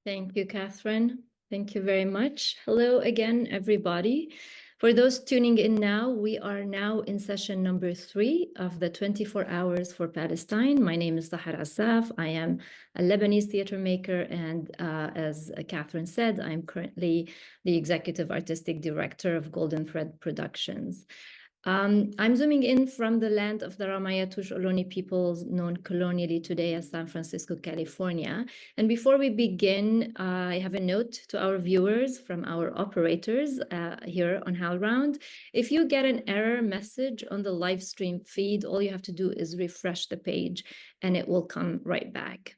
Thank you, Catherine. Thank you very much. Hello again, everybody. For those tuning in now, we are now in session number 3 of the 24 Hours for Palestine. My name is Sahar Assaf. I am a Lebanese theater maker, and as Catherine said, I'm currently the Executive Artistic Director of Golden Thread Productions. I'm zooming in from the land of the Ramaytush Ohlone peoples, known colonially today as San Francisco, California. And before we begin, I have a note to our viewers from our operators here on HowlRound. If you get an error message on the live stream feed, all you have to do is refresh the page and it will come right back.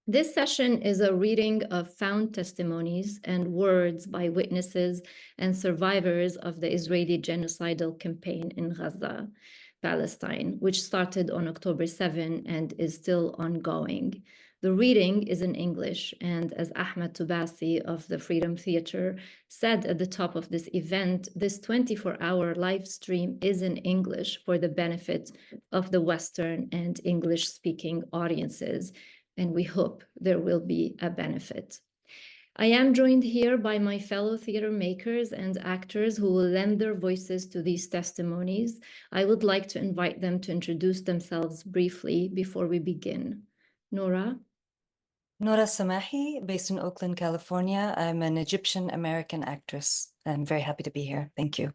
This session is a reading of found testimonies and words by witnesses and survivors of the Israeli genocidal campaign in Gaza, Palestine, which started on October 7 and is still ongoing. The reading is in English, and as Ahmed Tubasi of the Freedom Theater said at the top of this event, this 24-hour live stream is in English for the benefit of the Western and English-speaking audiences, and we hope there will be a benefit. I am joined here by my fellow theater makers and actors who will lend their voices to these testimonies. I would like to invite them to introduce themselves briefly before we begin. Nora? Nora Samahy, based in Oakland, California. I'm an Egyptian-American actress. I'm very happy to be here. Thank you.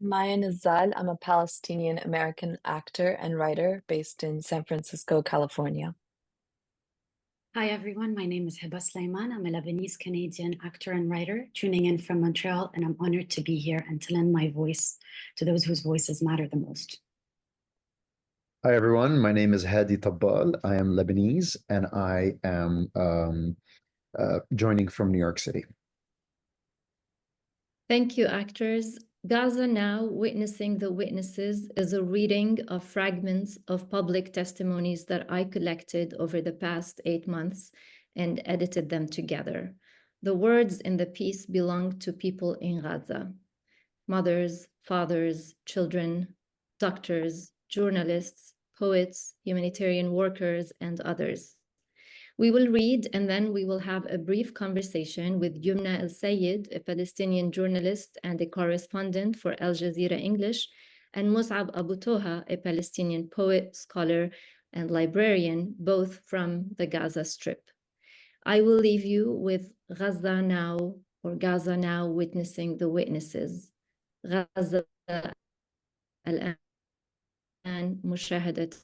Maya Nazzal. I'm a Palestinian American actor and writer based in San Francisco, California. Hi, everyone. My name is Hiba Sleiman. I'm a Lebanese Canadian actor and writer tuning in from Montreal, and I'm honored to be here and to lend my voice to those whose voices matter the most. Hi, everyone. My name is Hadi Tabbal. I am Lebanese, and I am joining from New York City. Thank you, actors. Gaza Now, Witnessing the Witnesses is a reading of fragments of public testimonies that I collected over the past 8 months and edited them together. The words in the piece belong to people in Gaza: mothers, fathers, children, doctors, journalists, poets, humanitarian workers, and others. We will read, and then we will have a brief conversation with Youmna El Sayed, a Palestinian journalist and a correspondent for Al Jazeera English, and Mosab Abu Toha, a Palestinian poet, scholar, and librarian, both from the Gaza Strip. I will leave you with Gaza Now, or Gaza Now, Witnessing the Witnesses. Gaza الآن مشاهدة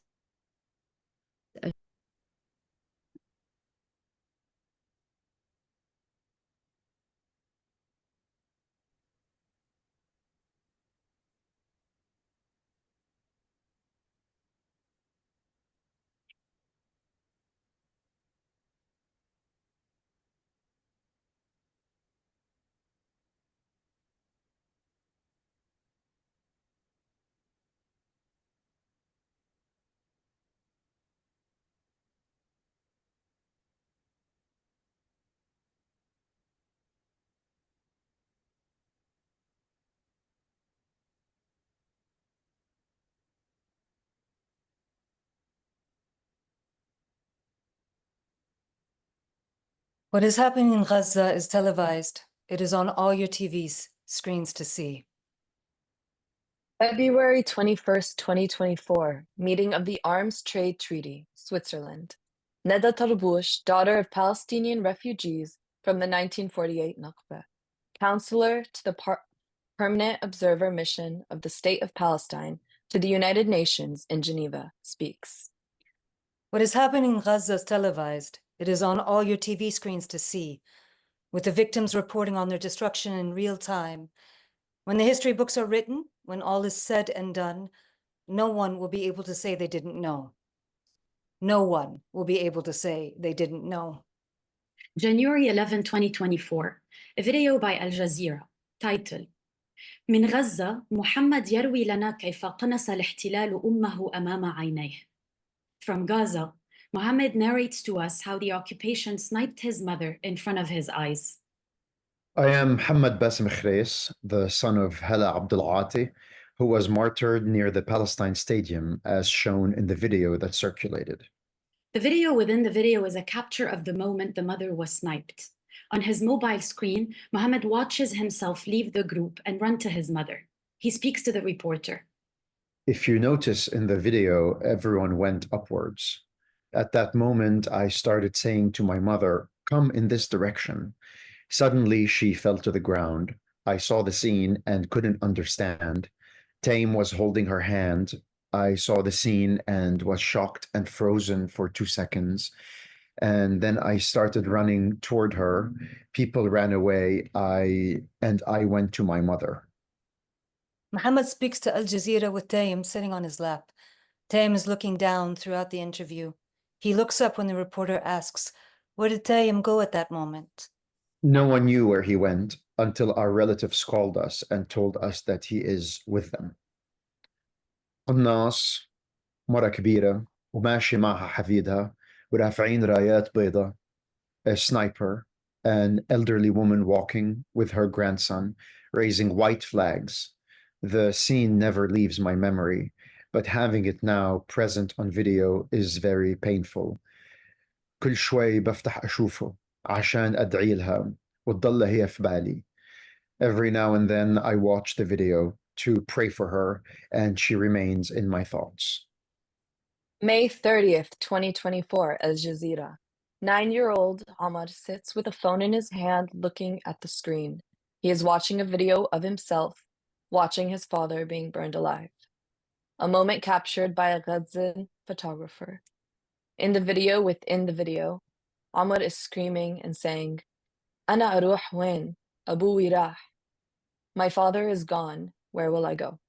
What is happening in Gaza is televised. It is on all your TV's screens to see. February 21st, 2024, meeting of the Arms Trade Treaty, Switzerland. Neda Tarbush, daughter of Palestinian refugees from the 1948 Nakba, counselor to the Permanent Observer Mission of the State of Palestine to the United Nations in Geneva, speaks. What is happening in Gaza is televised. It is on all your TV screens to see, with the victims reporting on their destruction in real time. When the history books are written, when all is said and done, no one will be able to say they didn't know. No one will be able to say they didn't know. January 11, 2024, a video by Al Jazeera, title: من غزة محمد يروي لنا كيف قنص الاحتلال أمه أمام عينيه. From Gaza, Mohammed narrates to us how the occupation sniped his mother in front of his eyes. I am Mohammed Bassem Khreis, the son of Hala Abdul Ati, who was martyred near the Palestine Stadium, as shown in the video that circulated. The video within the video is a capture of the moment the mother was sniped. On his mobile screen, Mohammed watches himself leave the group and run to his mother. He speaks to the reporter. If you notice in the video, everyone went upwards. At that moment, I started saying to my mother, "Come in this direction." Suddenly, she fell to the ground. I saw the scene and couldn't understand. Taim was holding her hand. I saw the scene and was shocked and frozen for 2 seconds. And then I started running toward her. People ran away. I went to my mother. Mohammed speaks to Al Jazeera with Taim sitting on his lap. Taim is looking down throughout the interview. He looks up when the reporter asks, "Where did Taim go at that moment?" No one knew where he went until our relatives called us and told us that he is with them. قناص مرة كبيرة وماشي معها حفيدها ورافعين رايات بيضاء. A sniper, an elderly woman walking with her grandson, raising white flags. The scene never leaves my memory, but having it now present on video is very painful. كل شوي بفتح أشوفه عشان أدعي لها وتضل هي في بالي. Every now and then I watch the video to pray for her, and she remains in my thoughts. May 30th, 2024, Al Jazeera. 9-year-old Ahmad sits with a phone in his hand looking at the screen. He is watching a video of himself, watching his father being burned alive. A moment captured by a Gazan photographer. In the video within the video, Ahmad is screaming and saying, "Ana aruh wain? Abuwi rah." My father is gone. Where will I go?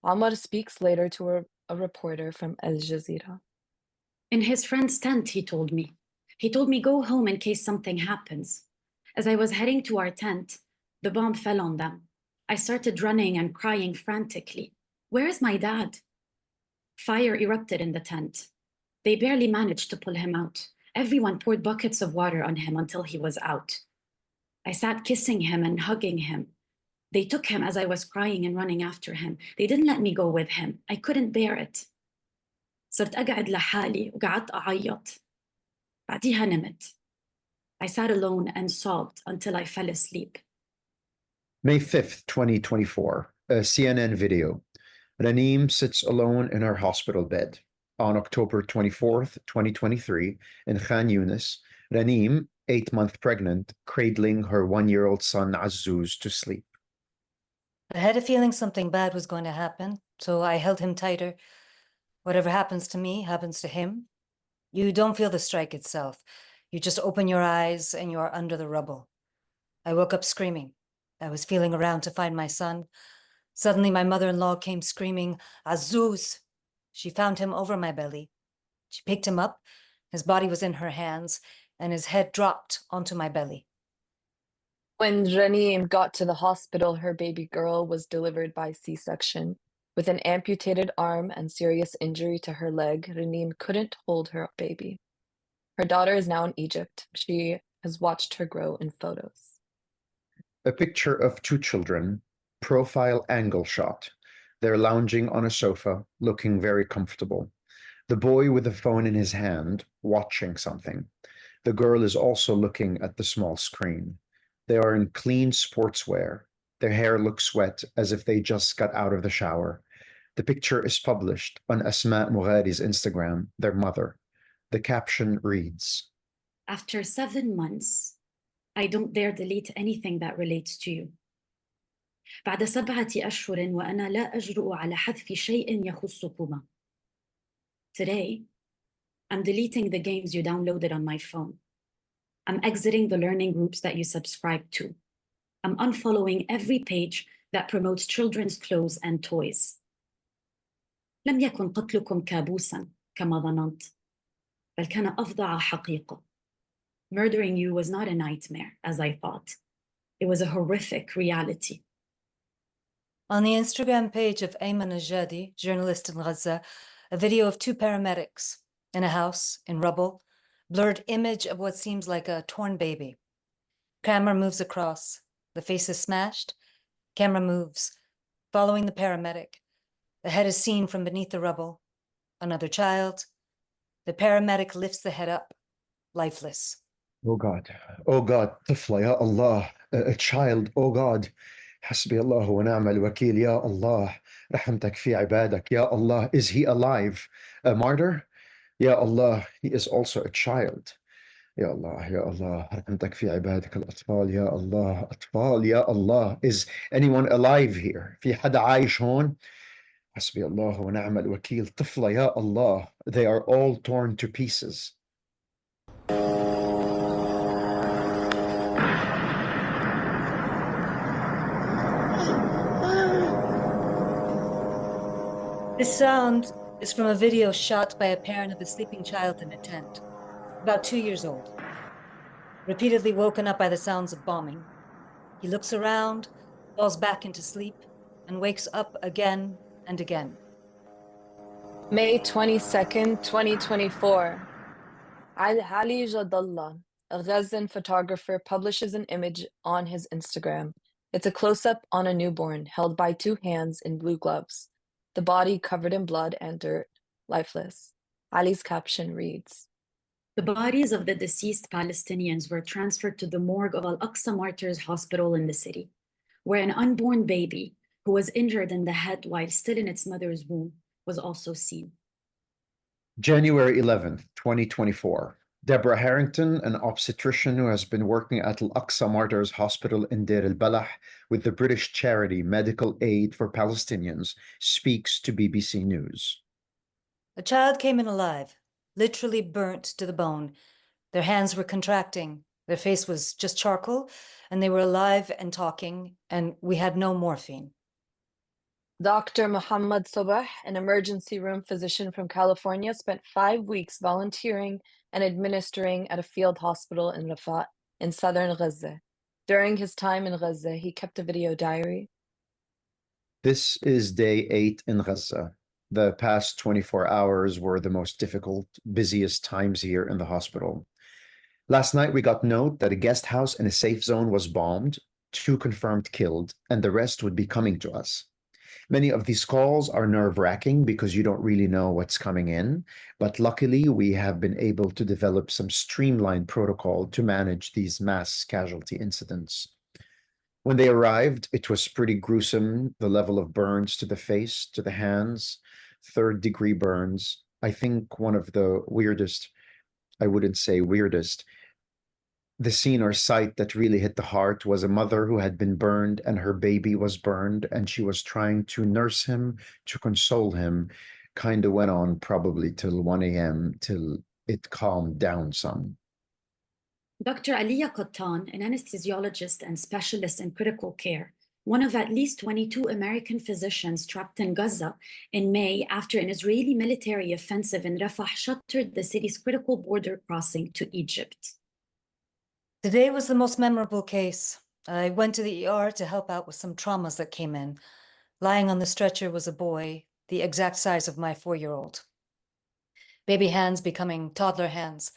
Ahmad speaks later to a reporter from Al Jazeera. In his friend's tent, he told me. He told me, "Go home in case something happens." As I was heading to our tent, the bomb fell on them. I started running and crying frantically. "Where is my dad?" Fire erupted in the tent. They barely managed to pull him out. Everyone poured buckets of water on him until he was out. I sat kissing him and hugging him. They took him as I was crying and running after him. They didn't let me go with him. I couldn't bear it. صرت أقعد لحالي وقعدت أعيط. بعديها نمت. I sat alone and sobbed until I fell asleep. May 5th, 2024, a CNN video. Raneem sits alone in her hospital bed. On October 24th, 2023, in Khan Yunis, Raneem, 8-month pregnant, cradling her 1-year-old son Azuz to sleep. I had a feeling something bad was going to happen, so I held him tighter. Whatever happens to me happens to him. You don't feel the strike itself. You just open your eyes and you are under the rubble. I woke up screaming. I was feeling around to find my son. Suddenly, my mother-in-law came screaming, "Azuz!" She found him over my belly. She picked him up. His body was in her hands, and his head dropped onto my belly. When Raneem got to the hospital, her baby girl was delivered by C-section. With an amputated arm and serious injury to her leg, Raneem couldn't hold her baby. Her daughter is now in Egypt. She has watched her grow in photos. A picture of 2 children, profile angle shot. They're lounging on a sofa, looking very comfortable. The boy with the phone in his hand, watching something. The girl is also looking at the small screen. They are in clean sportswear. Their hair looks wet as if they just got out of the shower. The picture is published on Asma Mughari's Instagram, their mother. The caption reads, After 7 months, I don't dare delete anything that relates to you. بعد 7 أشهر وأنا لا أجرؤ على حذف شيء يخصكما. Today, I'm deleting the games you downloaded on my phone. I'm exiting the learning groups that you subscribe to. I'm unfollowing every page that promotes children's clothes and toys. لم يكن قتلكم كابوسا كما ظننت، بل كان أفظع حقيقة. Murdering you was not a nightmare, as I thought. It was a horrific reality. On the Instagram page of Ayman Al-Jadi, journalist in Gaza, a video of 2 paramedics in a house in rubble, blurred image of what seems like a torn baby. Camera moves across. The face is smashed. Camera moves, following the paramedic. The head is seen from beneath the rubble. Another child, The paramedic lifts the head up, lifeless. Oh God. Oh God. طفلة يا الله. A child. Oh God. حسبي الله ونعم الوكيل يا الله. رحمتك في عبادك يا Allah. Is he alive? A martyr? Ya Allah. He is also a child. يا الله يا الله رحمتك في عبادك الأطفال يا الله أطفال يا الله. Is anyone alive here? في حدا عايش هون؟ حسبي الله ونعم الوكيل. طفلة يا الله. They are all torn to pieces. This sound is from a video shot by a parent of a sleeping child in a tent, about 2 years old. Repeatedly woken up by the sounds of bombing, he looks around, falls back into sleep, and wakes up again and again. May 22nd, 2024. Ali Jadallah, a Ghazan photographer, publishes an image on his Instagram. It's a close-up on a newborn held by two hands in blue gloves, the body covered in blood and dirt, lifeless. Ali's caption reads, The bodies of the deceased Palestinians were transferred to the morgue of Al-Aqsa Martyrs Hospital in the city, where an unborn baby who was injured in the head while still in its mother's womb was also seen. January 11th, 2024. Deborah Harrington, an obstetrician who has been working at Al-Aqsa Martyrs Hospital in Deir al-Balah with the British charity Medical Aid for Palestinians, speaks to BBC News. A child came in alive, literally burnt to the bone. Their hands were contracting, their face was just charcoal, and they were alive and talking, and we had no morphine. Dr. Muhammad Sobah, an emergency room physician from California, spent 5 weeks volunteering and administering at a field hospital in Rafah in southern Gaza. During his time in Gaza, he kept a video diary. This is day 8 in Gaza. The past 24 hours were the most difficult, busiest times here in the hospital. Last night, we got note that a guest house in a safe zone was bombed, 2 confirmed killed, and the rest would be coming to us. Many of these calls are nerve-wracking because you don't really know what's coming in, but luckily we have been able to develop some streamlined protocol to manage these mass casualty incidents. When they arrived, it was pretty gruesome, the level of burns to the face, to the hands, 3rd-degree burns. I think one of the weirdest, I wouldn't say weirdest, the scene or sight that really hit the heart was a mother who had been burned and her baby was burned and she was trying to nurse him, to console him. Kind of went on probably till 1 a.m. till it calmed down some. Dr. Aliya Qattan, an anesthesiologist and specialist in critical care, one of at least 22 American physicians trapped in Gaza in May after an Israeli military offensive in Rafah shuttered the city's critical border crossing to Egypt. Today was the most memorable case. I went to the ER to help out with some traumas that came in. Lying on the stretcher was a boy, the exact size of my 4-year-old. Baby hands becoming toddler hands.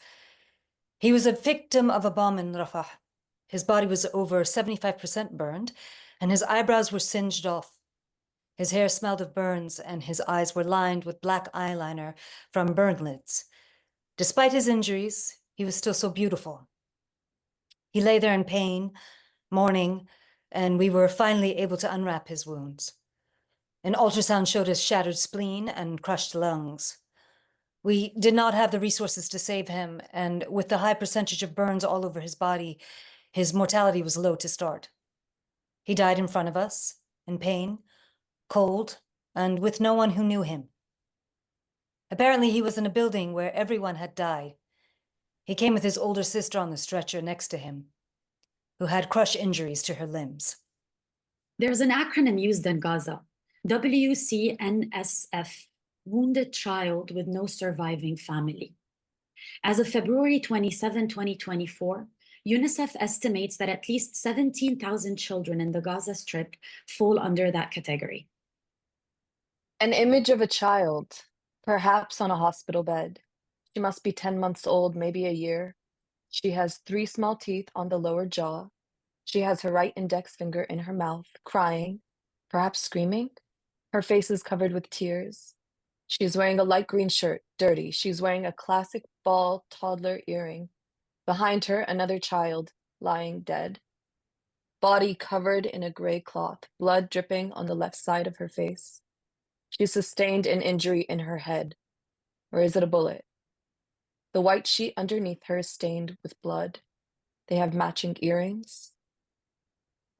He was a victim of a bomb in Rafah. His body was over 75% burned, and his eyebrows were singed off. His hair smelled of burns, and his eyes were lined with black eyeliner from burn lids. Despite his injuries, he was still so beautiful. He lay there in pain, mourning, and we were finally able to unwrap his wounds. An ultrasound showed a shattered spleen and crushed lungs. We did not have the resources to save him, and with the high percentage of burns all over his body, his mortality was low to start. He died in front of us, in pain, cold, and with no one who knew him. Apparently, he was in a building where everyone had died. He came with his older sister on the stretcher next to him, who had crush injuries to her limbs. There's an acronym used in Gaza, WCNSF, Wounded Child with No Surviving Family. As of February 27, 2024, UNICEF estimates that at least 17,000 children in the Gaza Strip fall under that category. An image of a child, perhaps on a hospital bed. She must be 10 months old, maybe a year. She has 3 small teeth on the lower jaw. She has her right index finger in her mouth, crying, perhaps screaming. Her face is covered with tears. She's wearing a light green shirt, dirty. She's wearing a classic ball toddler earring. Behind her, another child, lying dead. Body covered in a gray cloth, blood dripping on the left side of her face. She sustained an injury in her head. Or is it a bullet? The white sheet underneath her is stained with blood. They have matching earrings.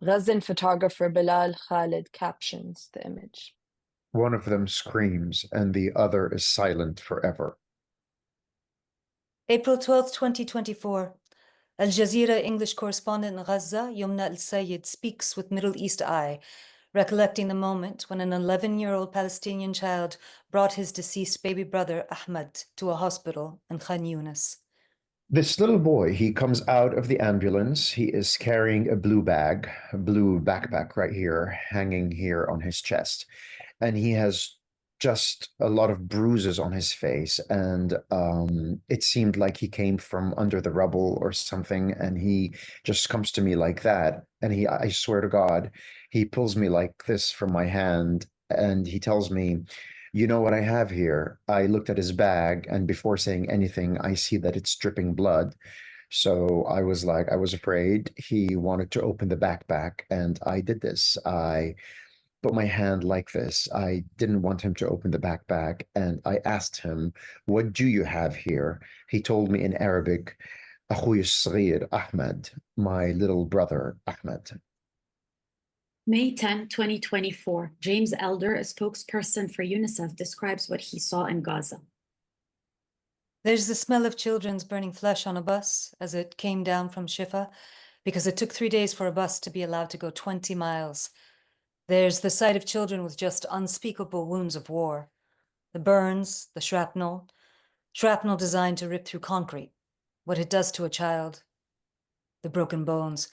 Ghazan photographer Bilal Khalid captions the image. One of them screams, and the other is silent forever. April 12th, 2024. Al Jazeera English correspondent in Gaza, Youmna El Sayed, speaks with Middle East eye, recollecting the moment when an 11-year-old Palestinian child brought his deceased baby brother, Ahmed, to a hospital in Khan Yunis. This little boy, he comes out of the ambulance. He is carrying a blue bag, a blue backpack right here, hanging here on his chest. And he has just a lot of bruises on his face. And it seemed like he came from under the rubble or something. And he just comes to me like that. And I swear to God, he pulls me like this from my hand. And he tells me, you know what I have here? I looked at his bag, and before saying anything, I see that it's dripping blood. So I was afraid. He wanted to open the backpack, and I did this. I put my hand like this. I didn't want him to open the backpack, and I asked him, what do you have here? He told me in Arabic, أخوي الصغير Ahmed, my little brother Ahmed. May 10, 2024, James Elder, a spokesperson for UNICEF, describes what he saw in Gaza. There's the smell of children's burning flesh on a bus as it came down from Shifa, because it took 3 days for a bus to be allowed to go 20 miles. There's the sight of children with just unspeakable wounds of war. The burns, the shrapnel designed to rip through concrete, what it does to a child, the broken bones.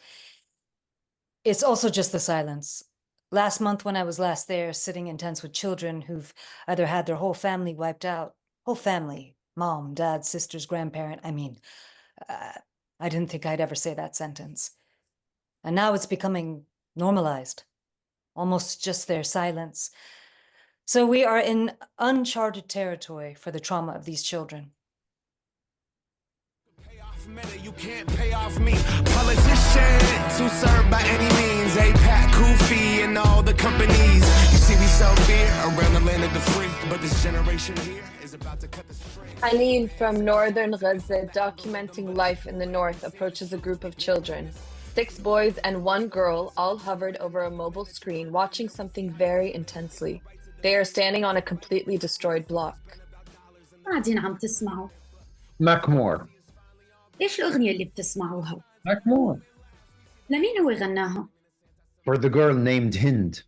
It's also just the silence. Last month when I was last there, sitting in tents with children who've either had their whole family wiped out, whole family, mom, dad, sisters, grandparent, I didn't think I'd ever say that sentence. And now it's becoming normalized, almost just their silence. So we are in uncharted territory for the trauma of these children. You can't pay off me. Politicians who serve by any means. APAC, Kufi, and all the companies. You see, we sell beer around the land of the free, but this generation here is about to cut the string. Eileen from northern Gaza, documenting life in the north, approaches a group of children. 6 boys and 1 girl, all hovered over a mobile screen, watching something very intensely. They are standing on a completely destroyed block. قاعدين عم تسمعوا. Macmore. إيش الأغنية اللي بتسمعوها؟ Macmore. لمين هو غناها؟ For the girl named Hind.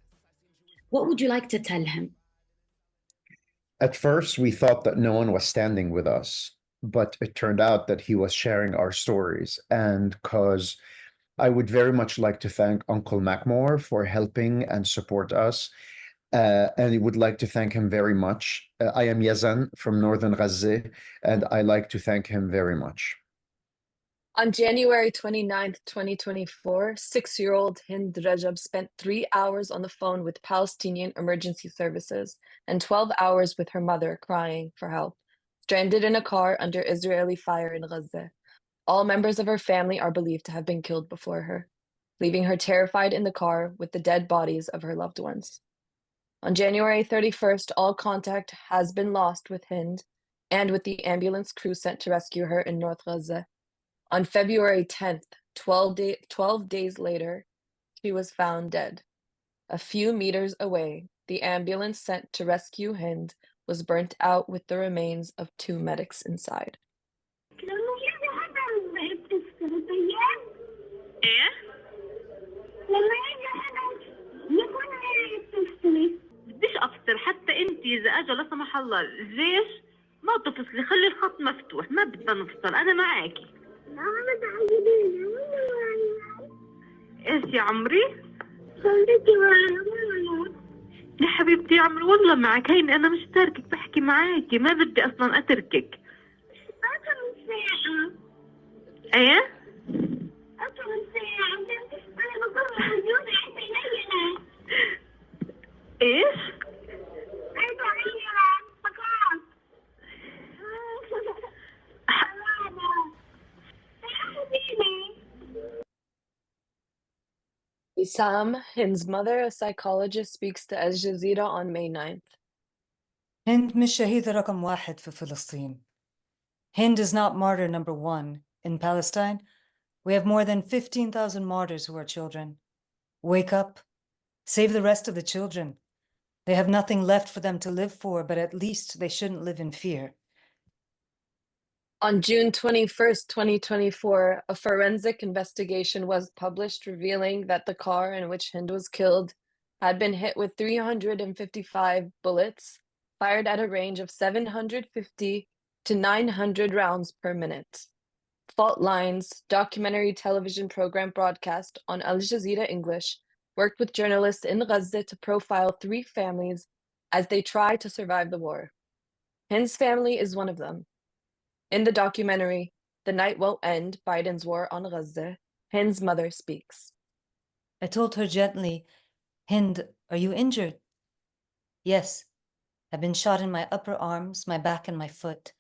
What would you like to tell him? At first, we thought that no one was standing with us, but it turned out that he was sharing our stories. And cause I would very much like to thank Uncle Macmore for helping and support us. And I would like to thank him very much. I am Yazan from Northern Gaza, and I like to thank him very much. On January 29th, 2024, 6-year-old Hind Rajab spent 3 hours on the phone with Palestinian emergency services and 12 hours with her mother crying for help, stranded in a car under Israeli fire in Gaza. All members of her family are believed to have been killed before her, leaving her terrified in the car with the dead bodies of her loved ones. On January 31st, all contact has been lost with Hind and with the ambulance crew sent to rescue her in North Gaza. On February 10th, 12 days later, she was found dead. A few meters away, the ambulance sent to rescue Hind was burnt out with the remains of 2 medics inside. بديش افطر حتى انت اذا اجى لا سمح الله الجيش ما تفصلي خلي الخط مفتوح ما بدنا نفطر انا معاكي ايش يا عمري يا حبيبتي يا عمري والله معك هيني انا مش تاركك بحكي معاكي ما بدي اصلا اتركك ايه ايش Wissam, Hind's mother, a psychologist, speaks to Al Jazeera on May 9th. هند مش شهيدة رقم واحد في فلسطين. Hind is not martyr number one. In Palestine, we have more than 15,000 martyrs who are children. Wake up. Save the rest of the children. They have nothing left for them to live for, but at least they shouldn't live in fear. On June 21st, 2024, a forensic investigation was published revealing that the car in which Hind was killed had been hit with 355 bullets, fired at a range of 750 to 900 rounds per minute. Fault Lines, documentary television program broadcast on Al Jazeera English, worked with journalists in Gaza to profile 3 families as they try to survive the war. Hind's family is one of them. In the documentary, The Night Won't End, Biden's War on Gaza, Hind's mother speaks. I told her gently, Hind, are you injured? Yes, I've been shot in my upper arms, my back, and my foot.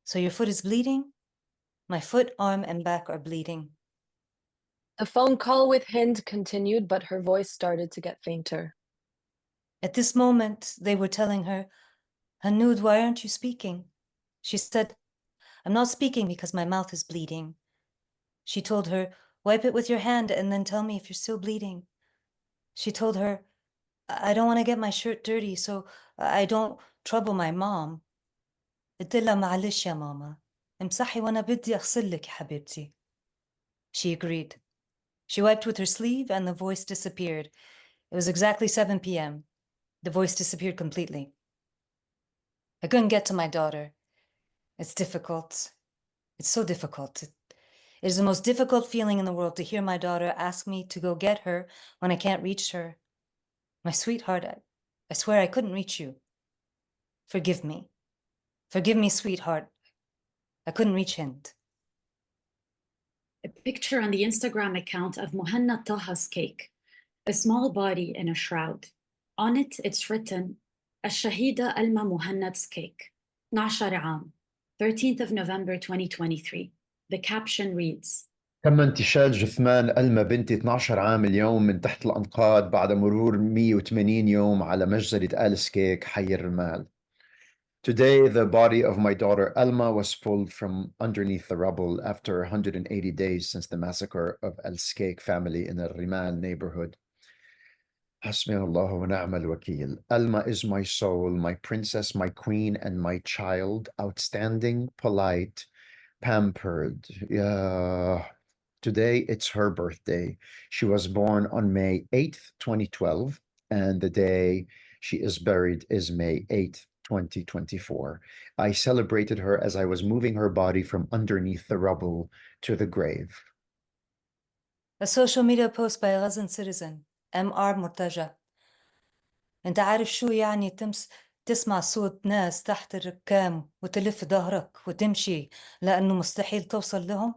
So your foot is bleeding? My foot, arm, and back are bleeding. The phone call with Hind continued, but her voice started to get fainter. At this moment, they were telling her, Hanud, why aren't you speaking? She said, I'm not speaking because my mouth is bleeding. She told her, wipe it with your hand and then tell me if you're still bleeding. She told her, I don't want to get my shirt dirty, so I don't trouble my mom. قلت لها معلش يا ماما امسحي وانا بدي اغسلك يا حبيبتي. She agreed. She wiped with her sleeve and the voice disappeared. It was exactly 7 p.m. The voice disappeared completely. I couldn't get to my daughter. It's difficult. It's so difficult. It is the most difficult feeling in the world to hear my daughter ask me to go get her when I can't reach her. My sweetheart, I swear I couldn't reach you. Forgive me. Forgive me, sweetheart. I couldn't reach Hind. A picture on the Instagram account of Mosab Toha's cake, a small body in a shroud. On it, it's written, الشهيدة ألما مهند's cake, 12 عام, 13th of November 2023. The caption reads, تم انتشال جثمان ألما بنتي 12 عام اليوم من تحت الأنقاض بعد مرور 180 يوم على مجزرة آل سكيك حي الرمال. Today, the body of my daughter Alma was pulled from underneath the rubble after 180 days since the massacre of Al Skeik family in the Rimal neighborhood. Hasbi Allah wa ni'mal wakil. Alma is my soul, my princess, my queen, and my child. Outstanding, polite, pampered. Today, it's her birthday. She was born on May 8th, 2012, and the day she is buried is May 8th, 2024. I celebrated her as I was moving her body from underneath the rubble to the grave. A social media post by a Gazan citizen, M.R. Murtaja. انت عارف شو يعني تسمع صوت ناس تحت الركام وتلف ظهرك وتمشي لأنه مستحيل توصل لهم؟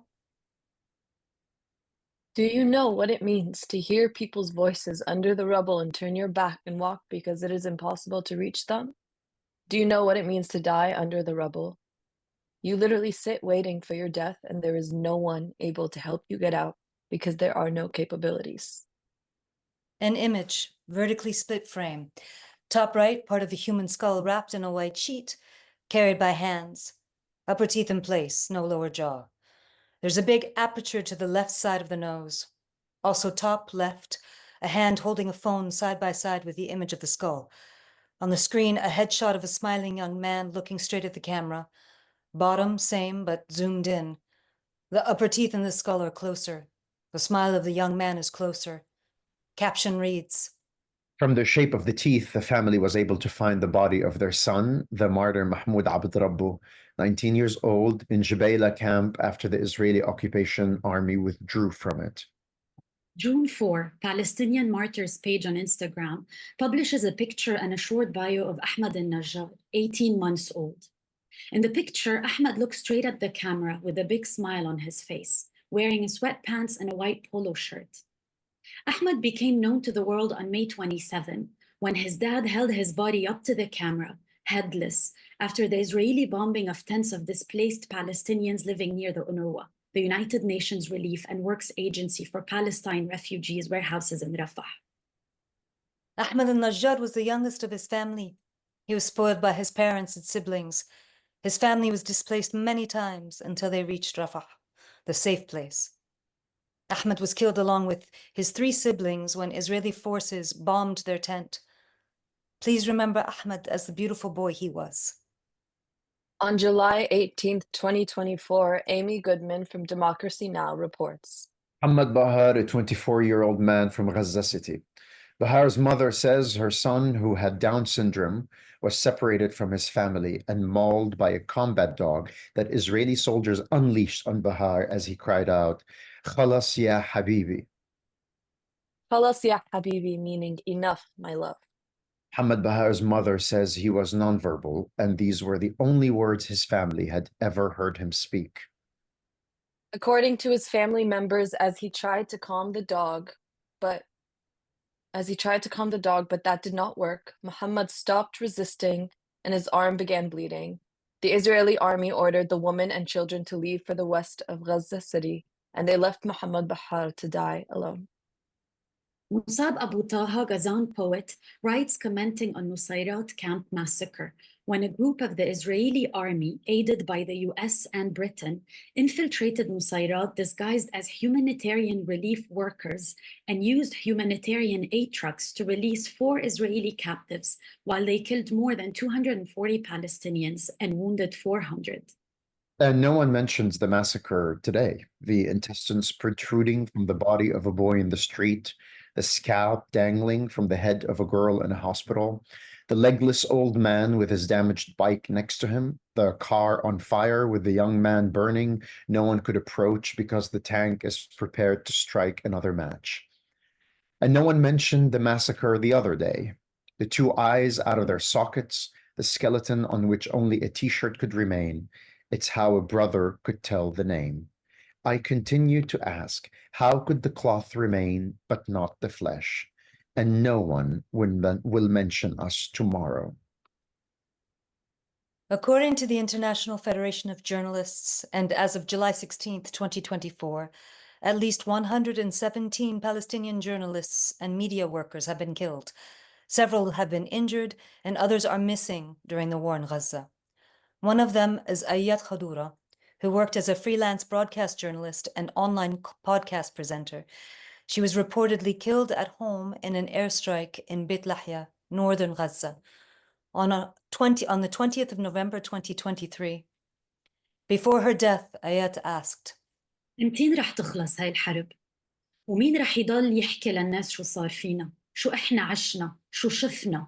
Do you know what it means to hear people's voices under the rubble and turn your back and walk because it is impossible to reach them? Do you know what it means to die under the rubble? You literally sit waiting for your death and there is no one able to help you get out because there are no capabilities. An image, vertically split frame. Top right, part of the human skull wrapped in a white sheet, carried by hands. Upper teeth in place, no lower jaw. There's a big aperture to the left side of the nose. Also top left, a hand holding a phone side by side with the image of the skull. On the screen, a headshot of a smiling young man looking straight at the camera. Bottom, same, but zoomed in. The upper teeth in the skull are closer. The smile of the young man is closer. Caption reads, From the shape of the teeth, the family was able to find the body of their son, the martyr Mahmoud Abdrabbu, 19 years old, in Jubaila camp after the Israeli occupation army withdrew from it. June 4, Palestinian Martyrs page on Instagram publishes a picture and a short bio of Ahmad al-Najjar, 18 months old. In the picture, Ahmad looks straight at the camera with a big smile on his face, wearing sweatpants and a white polo shirt. Ahmad became known to the world on May 27, when his dad held his body up to the camera, headless, after the Israeli bombing of tents of displaced Palestinians living near the UNRWA, the United Nations Relief and Works Agency for Palestine refugees warehouses in Rafah. Ahmed al-Najjar was the youngest of his family. He was spoiled by his parents and siblings. His family was displaced many times until they reached Rafah, the safe place. Ahmed was killed along with his 3 siblings when Israeli forces bombed their tent. Please remember Ahmed as the beautiful boy he was. On July 18, 2024, Amy Goodman from Democracy Now! Reports. Muhammad Bahar, a 24-year-old man from Gaza City. Bahar's mother says her son, who had Down syndrome, was separated from his family and mauled by a combat dog that Israeli soldiers unleashed on Bahar as he cried out, "Khalas ya habibi." Khalas ya habibi, meaning enough, my love. Muhammad Bahar's mother says he was nonverbal, and these were the only words his family had ever heard him speak. According to his family members, as he tried to calm the dog, but that did not work, Muhammad stopped resisting and his arm began bleeding. The Israeli army ordered the woman and children to leave for the west of Gaza City, and they left Muhammad Bahar to die alone. Mosab Abu Toha, Gazan poet, writes commenting on Nusayrat camp massacre, when a group of the Israeli army, aided by the US and Britain, infiltrated Nusayrat disguised as humanitarian relief workers and used humanitarian aid trucks to release 4 Israeli captives, while they killed more than 240 Palestinians and wounded 400. And no one mentions the massacre today. The intestines protruding from the body of a boy in the street, the scalp dangling from the head of a girl in a hospital, the legless old man with his damaged bike next to him, the car on fire with the young man burning, no one could approach because the tank is prepared to strike another match. And no one mentioned the massacre the other day. The 2 eyes out of their sockets, the skeleton on which only a t-shirt could remain. It's how a brother could tell the name. I continue to ask, how could the cloth remain but not the flesh? And no one will mention us tomorrow. According to the International Federation of Journalists, and as of July 16, 2024, at least 117 Palestinian journalists and media workers have been killed. Several have been injured, and others are missing during the war in Gaza. One of them is Ayat Khadura, who worked as a freelance broadcast journalist and online podcast presenter. She was reportedly killed at home in an airstrike in Beit Lahya, northern Gaza, on the 20th of November 2023. Before her death, Ayat asked, امتين رح تخلص هاي الحرب؟ ومين رح يضل يحكي للناس شو صار فينا؟ شو إحنا عشنا؟ شو شفنا؟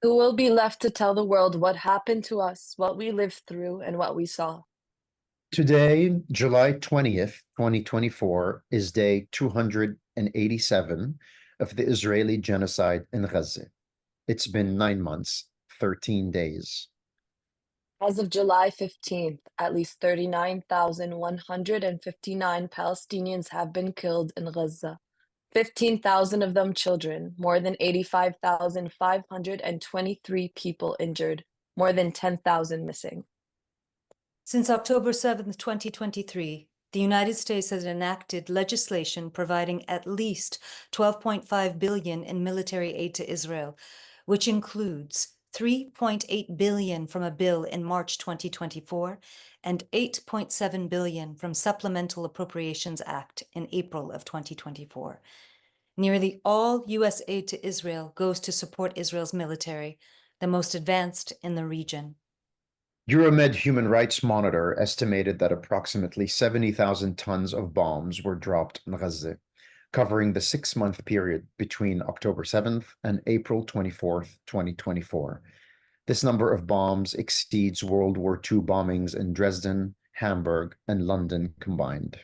Who will be left to tell the world what happened to us, what we lived through, and what we saw? Today, July 20th, 2024, is day 287 of the Israeli genocide in Gaza. It's been 9 months, 13 days. As of July 15th, at least 39,159 Palestinians have been killed in Gaza. 15,000 of them children, more than 85,523 people injured, more than 10,000 missing. since October 7th, 2023, the United States has enacted legislation providing at least $12.5 billion in military aid to Israel, which includes $3.8 billion from a bill in March 2024 and $8.7 billion from Supplemental Appropriations Act in April of 2024. Nearly all U.S. aid to Israel goes to support Israel's military, the most advanced in the region. Euromed Human Rights Monitor estimated that approximately 70,000 tons of bombs were dropped in Gaza, covering the 6-month period between October 7th and April 24th, 2024. This number of bombs exceeds World War II bombings in Dresden, Hamburg, and London combined.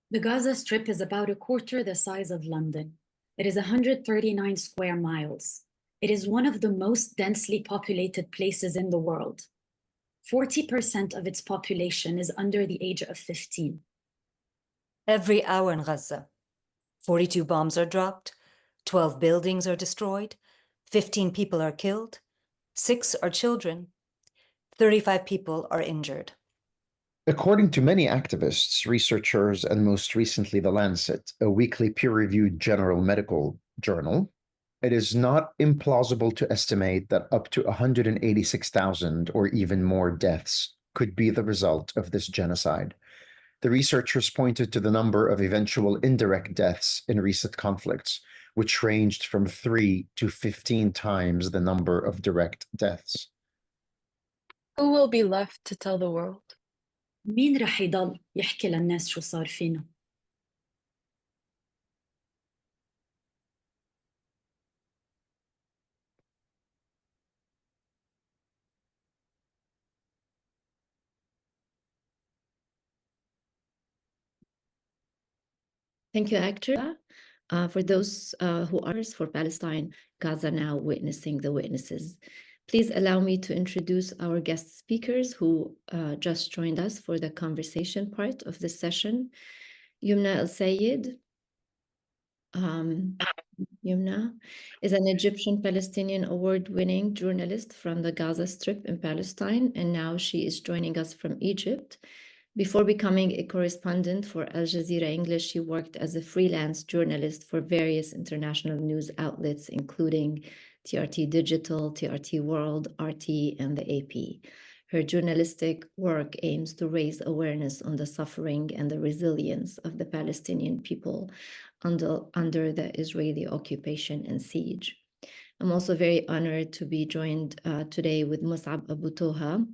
The Gaza Strip is about a quarter the size of London. It is 139 square miles. It is one of the most densely populated places in the world. 40% of its population is under the age of 15. Every hour in Gaza, 42 bombs are dropped, 12 buildings are destroyed, 15 people are killed, 6 are children, 35 people are injured. According to many activists, researchers, and most recently The Lancet, a weekly peer-reviewed general medical journal, it is not implausible to estimate that up to 186,000 or even more deaths could be the result of this genocide. The researchers pointed to the number of eventual indirect deaths in recent conflicts, which ranged from 3 to 15 times the number of direct deaths. Who will be left to tell the world? مين رح يضل يحكي للناس شو صار فينا؟ Thank you, actor. For those who are for Palestine, Gaza Now Witnessing the Witnesses. Please allow me to introduce our guest speakers who just joined us for the conversation part of this session. Youmna El Sayed. Youmna is an Egyptian Palestinian award-winning journalist from the Gaza Strip in Palestine, and now she is joining us from Egypt. Before becoming a correspondent for Al Jazeera English, she worked as a freelance journalist for various international news outlets, including TRT Digital, TRT World, RT, and the AP. Her journalistic work aims to raise awareness on the suffering and the resilience of the Palestinian people under the Israeli occupation and siege. I'm also very honored to be joined today with Mosab Abu Toha.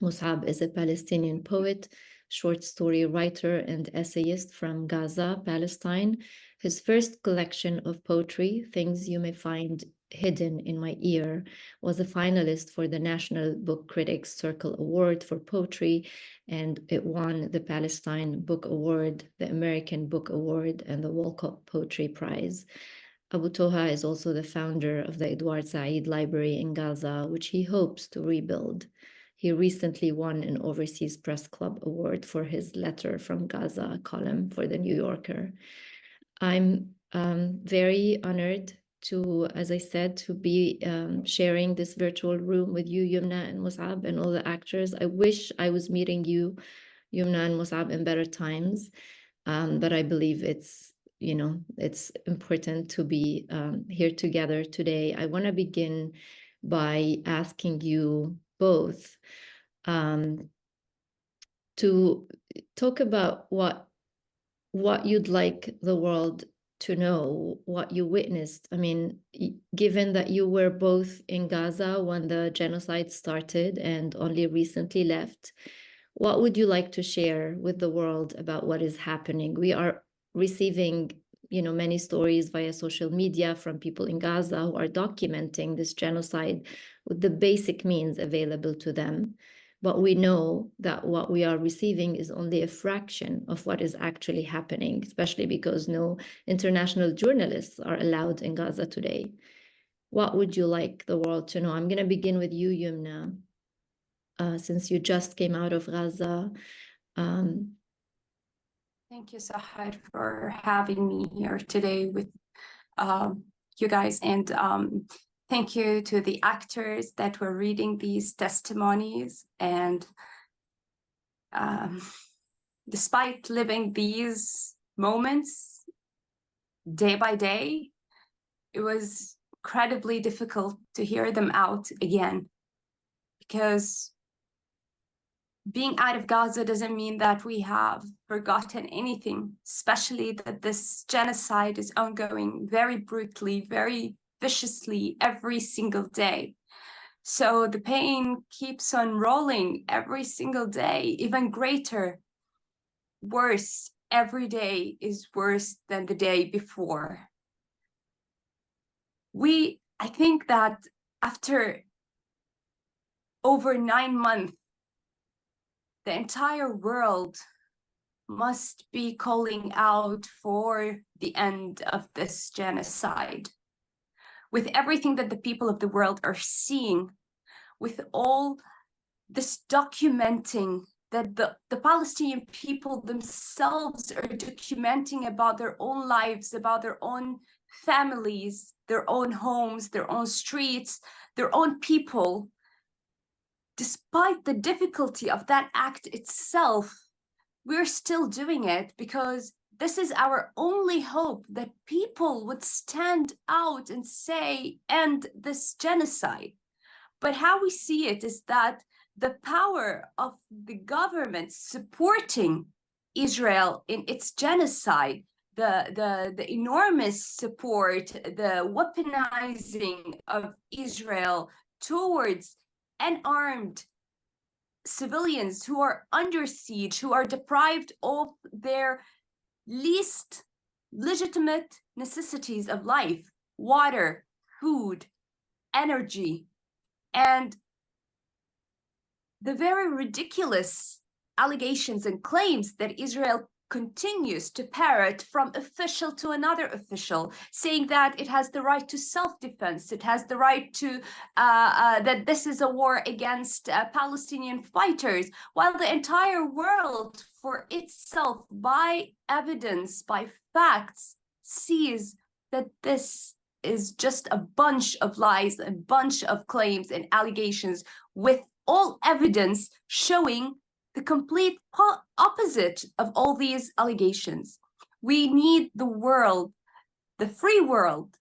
Mosab is a Palestinian poet, short story writer, and essayist from Gaza, Palestine. His first collection of poetry, Things You May Find Hidden in My Ear, was a finalist for the National Book Critics Circle Award for Poetry, and it won the Palestine Book Award, the American Book Award, and the Walcott Poetry Prize. Abu Toha is also the founder of the Edward Said Library in Gaza, which he hopes to rebuild. He recently won an Overseas Press Club award for his Letter from Gaza column for The New Yorker. I'm very honored to, as I said, to be sharing this virtual room with you, Youmna and Mosab, and all the actors. I wish I was meeting you, Youmna and Mosab, in better times, but I believe it's important to be here together today. I want to begin by asking you both to talk about what you'd like the world to know, what you witnessed. I mean, given that you were both in Gaza when the genocide started and only recently left, what would you like to share with the world about what is happening? We are receiving many stories via social media from people in Gaza who are documenting this genocide with the basic means available to them. But we know that what we are receiving is only a fraction of what is actually happening, especially because no international journalists are allowed in Gaza today. What would you like the world to know? I'm going to begin with you, Youmna, since you just came out of Gaza. Thank you, Sahar, for having me here today with you guys. And thank you to the actors that were reading these testimonies. And despite living these moments day by day, it was incredibly difficult to hear them out again, because being out of Gaza doesn't mean that we have forgotten anything, especially that this genocide is ongoing very brutally, very viciously every single day. So the pain keeps on rolling every single day, even greater, worse. Every day is worse than the day before. I think that after over 9 months, the entire world must be calling out for the end of this genocide. With everything that the people of the world are seeing, with all this documenting that the Palestinian people themselves are documenting about their own lives, about their own families, their own homes, their own streets, their own people, despite the difficulty of that act itself, we're still doing it because this is our only hope, that people would stand out and say, end this genocide. But how we see it is that the power of the government supporting Israel in its genocide, the enormous support, the weaponizing of Israel towards unarmed civilians who are under siege, who are deprived of their least legitimate necessities of life, water, food, energy, and the very ridiculous allegations and claims that Israel continues to parrot from official to another official, saying that it has the right to self-defense, it has the right to, that this is a war against Palestinian fighters, while the entire world for itself, by evidence, by facts, sees that this is just a bunch of lies, a bunch of claims and allegations, with all evidence showing the complete opposite of all these allegations. We need the world, the free world,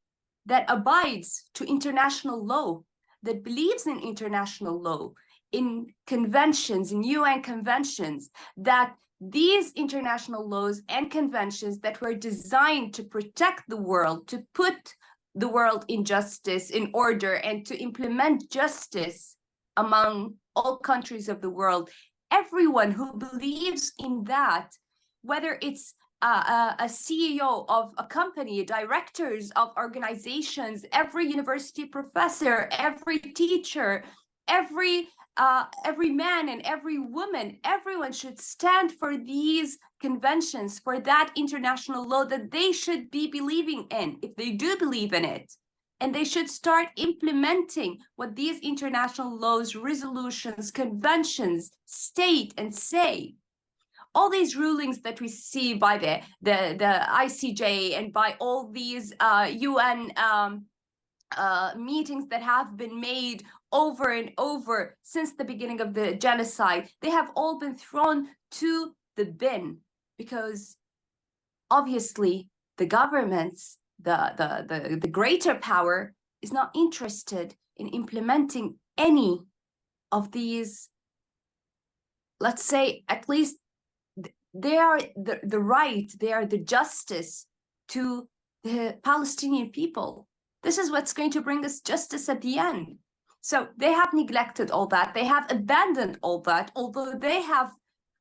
that abides to international law, that believes in international law, in conventions, in UN conventions, that these international laws and conventions that were designed to protect the world, to put the world in justice, in order, and to implement justice among all countries of the world. Everyone who believes in that, whether it's a CEO of a company, directors of organizations, every university professor, every teacher, every man and every woman, everyone should stand for these conventions, for that international law that they should be believing in, if they do believe in it. And they should start implementing what these international laws, resolutions, conventions state and say. All these rulings that we see by the ICJ and by all these UN meetings that have been made over and over since the beginning of the genocide, they have all been thrown to the bin, because obviously the governments, the greater power, is not interested in implementing any of these. Let's say, at least they are the right, they are the justice to the Palestinian people. This is what's going to bring us justice at the end. So they have neglected all that, they have abandoned all that, although they have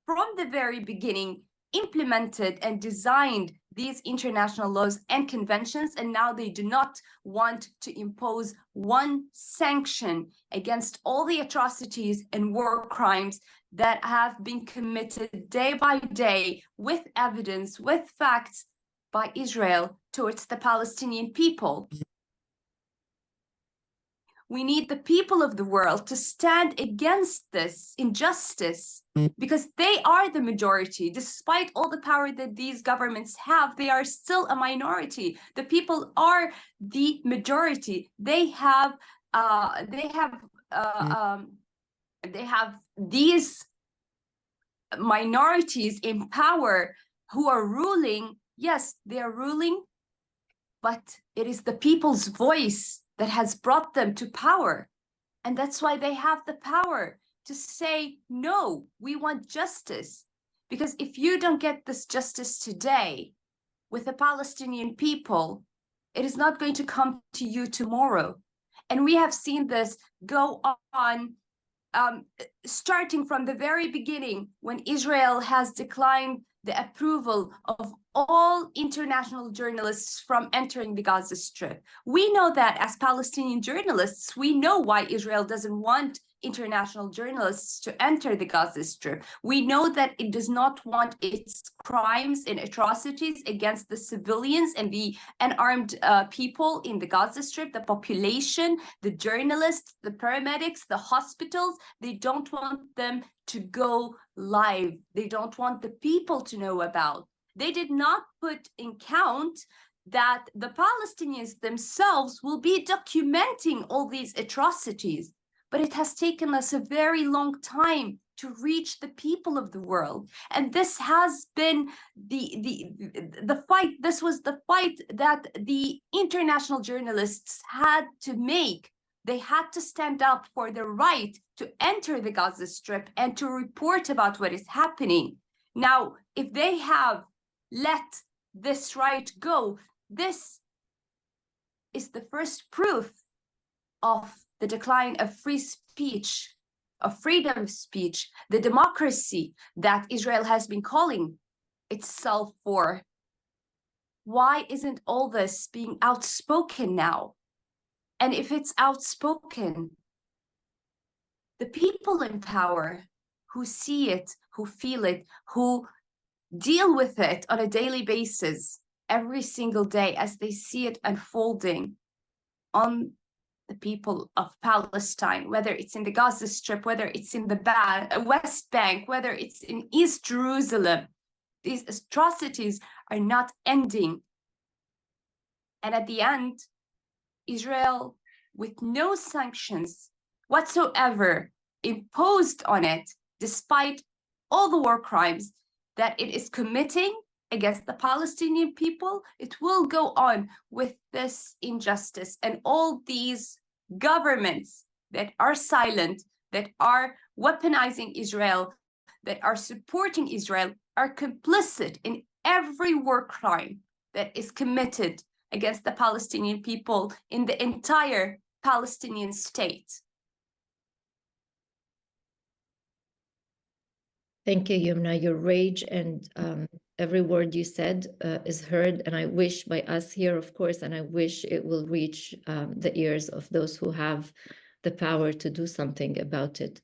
from the very beginning implemented and designed these international laws and conventions, and now they do not want to impose one sanction against all the atrocities and war crimes that have been committed day by day, with evidence, with facts, by Israel towards the Palestinian people. We need the people of the world to stand against this injustice, because they are the majority. Despite all the power that these governments have, they are still a minority. The people are the majority. They have these minorities in power who are ruling. Yes, they are ruling, but it is the people's voice that has brought them to power. And that's why they have the power to say, no, we want justice. Because if you don't get this justice today with the Palestinian people, it is not going to come to you tomorrow. And we have seen this go on, starting from the very beginning, when Israel has declined the approval of all international journalists from entering the Gaza Strip. We know that as Palestinian journalists, we know why Israel doesn't want international journalists to enter the Gaza Strip. We know that it does not want its crimes and atrocities against the civilians and the unarmed people in the Gaza Strip, the population, the journalists, the paramedics, the hospitals. They don't want them to go live. They don't want the people to know about. They did not put in count that the Palestinians themselves will be documenting all these atrocities. but it has taken us a very long time to reach the people of the world. And this has been the fight. This was the fight that the international journalists had to make. They had to stand up for the right to enter the Gaza Strip and to report about what is happening. Now, if they have let this right go, this is the first proof of the decline of free speech, of freedom of speech, the democracy that Israel has been calling itself for. Why isn't all this being outspoken now? And if it's outspoken, the people in power who see it, who feel it, who deal with it on a daily basis, every single day as they see it unfolding on the people of Palestine, whether it's in the Gaza Strip, whether it's in the West Bank, whether it's in East Jerusalem, these atrocities are not ending. And at the end, Israel, with no sanctions whatsoever imposed on it, despite all the war crimes that it is committing against the Palestinian people, it will go on with this injustice. And all these governments that are silent, that are weaponizing Israel, that are supporting Israel, are complicit in every war crime that is committed against the Palestinian people in the entire Palestinian state. Thank you, Youmna. Your rage and every word you said is heard, and I wish by us here, of course, and I wish it will reach the ears of those who have the power to do something about it.